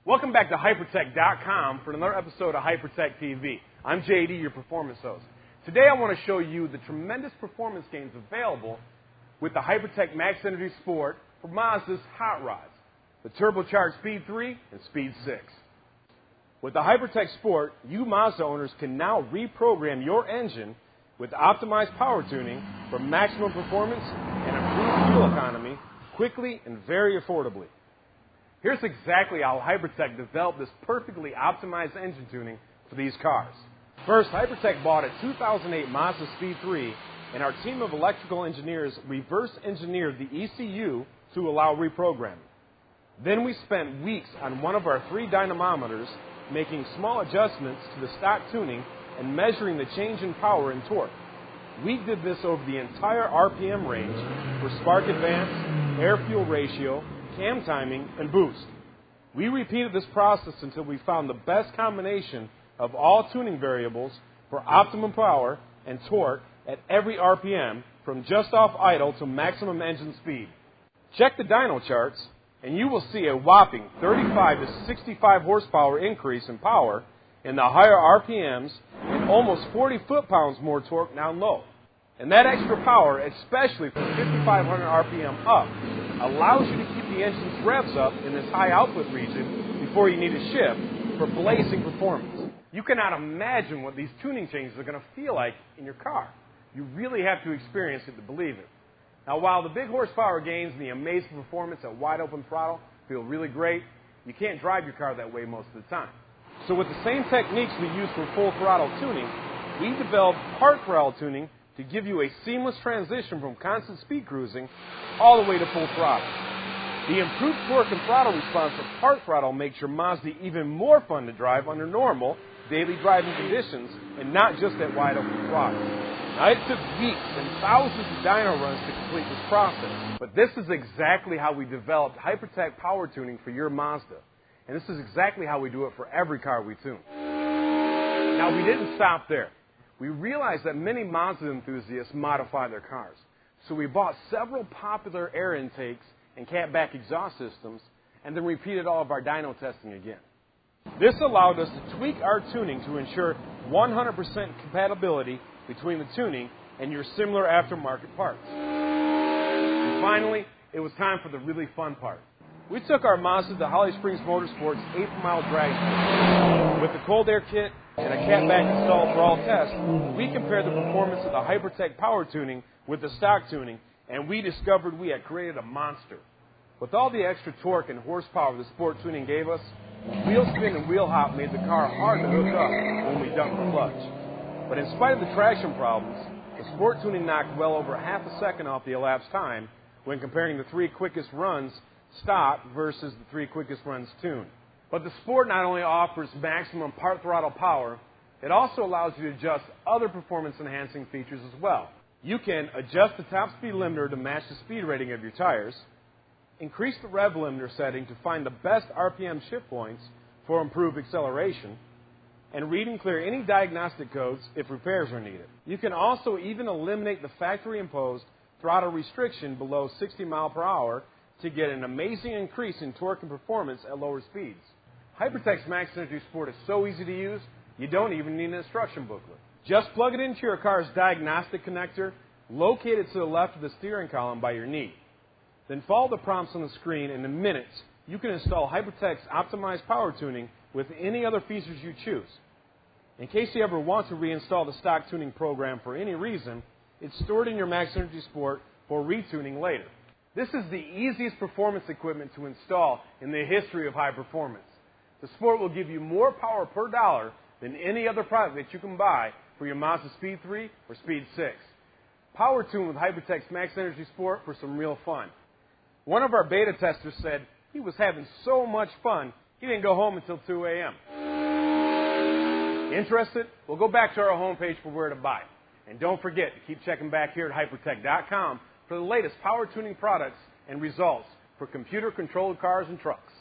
Welcome back to Hypertech.com for another episode of Hypertech TV. I'm JD, your performance host. Today I want to show you the tremendous performance gains available with the Hypertech Max Energy Sport for Mazda's hot rods, the Turbocharged Speed 3 and Speed 6. With the Hypertech Sport, you Mazda owners can now reprogram your engine with optimized power tuning for maximum performance and improved fuel economy quickly and very affordably. Here's exactly how Hypertech developed this perfectly optimized engine tuning for these cars. First, Hypertech bought a 2008 Mazda Speed 3, and our team of electrical engineers reverse engineered the ECU to allow reprogramming. Then we spent weeks on one of our 3 dynamometers making small adjustments to the stock tuning and measuring the change in power and torque. We did this over the entire RPM range for spark advance, air-fuel ratio, cam timing, and boost. We repeated this process until we found the best combination of all tuning variables for optimum power and torque at every RPM from just off idle to maximum engine speed. Check the dyno charts and you will see a whopping 35 to 65 horsepower increase in power in the higher RPMs and almost 40 foot-pounds more torque down low. And that extra power, especially from 5,500 RPM up, allows you to keep the engine's revs up in this high output region before you need to shift for blazing performance. You cannot imagine what these tuning changes are going to feel like in your car. You really have to experience it to believe it. Now, while the big horsepower gains and the amazing performance at wide open throttle feel really great, you can't drive your car that way most of the time. So with the same techniques we use for full throttle tuning, we developed part throttle tuning to give you a seamless transition from constant speed cruising all the way to full throttle. The improved torque and throttle response of part throttle makes your Mazda even more fun to drive under normal daily driving conditions and not just at wide open throttle. Now, it took weeks and thousands of dyno runs to complete this process, but this is exactly how we developed Hypertech power tuning for your Mazda. And this is exactly how we do it for every car we tune. Now, we didn't stop there. We realized that many Mazda enthusiasts modify their cars. So we bought several popular air intakes and catback exhaust systems and then repeated all of our dyno testing again. This allowed us to tweak our tuning to ensure 100% compatibility between the tuning and your similar aftermarket parts. And finally, it was time for the really fun part. We took our Mazda to Holly Springs Motorsports 8-mile drag strip. With the cold air kit and a catback installed for all tests, we compared the performance of the Hypertech power tuning with the stock tuning, and we discovered we had created a monster. With all the extra torque and horsepower the sport tuning gave us, wheel spin and wheel hop made the car hard to hook up when we dumped the clutch. But in spite of the traction problems, the sport tuning knocked well over half a second off the elapsed time when comparing the 3 quickest runs stock versus the 3 quickest runs tuned. But the Sport not only offers maximum part throttle power, it also allows you to adjust other performance-enhancing features as well. You can adjust the top speed limiter to match the speed rating of your tires, increase the rev limiter setting to find the best RPM shift points for improved acceleration, and read and clear any diagnostic codes if repairs are needed. You can also even eliminate the factory-imposed throttle restriction below 60 miles per hour to get an amazing increase in torque and performance at lower speeds. Hypertech's Max Energy Sport is so easy to use, you don't even need an instruction booklet. Just plug it into your car's diagnostic connector, located to the left of the steering column by your knee. Then follow the prompts on the screen, and in minutes, you can install Hypertech's optimized power tuning with any other features you choose. In case you ever want to reinstall the stock tuning program for any reason, it's stored in your Max Energy Sport for retuning later. This is the easiest performance equipment to install in the history of high performance. The Sport will give you more power per dollar than any other product that you can buy for your Mazda Speed 3 or Speed 6. Power tune with Hypertech's Max Energy Sport for some real fun. One of our beta testers said he was having so much fun, he didn't go home until 2 a.m. Interested? Well, go back to our homepage for where to buy. And don't forget to keep checking back here at Hypertech.com for the latest power tuning products and results for computer-controlled cars and trucks.